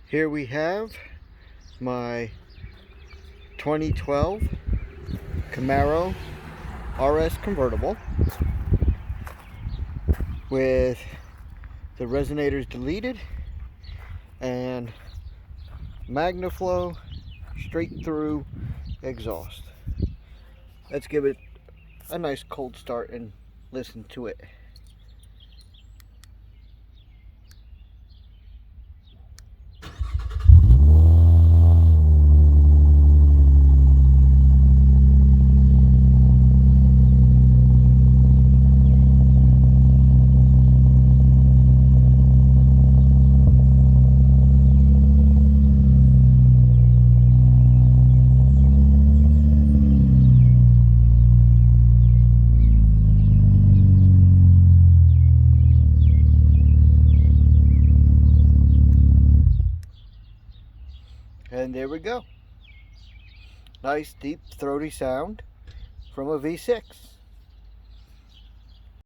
Here we have my 2012 Camaro RS convertible with the resonators deleted and Magnaflow straight through exhaust. Let's give it a nice cold start and listen to it. And there we go. Nice deep throaty sound from a V6.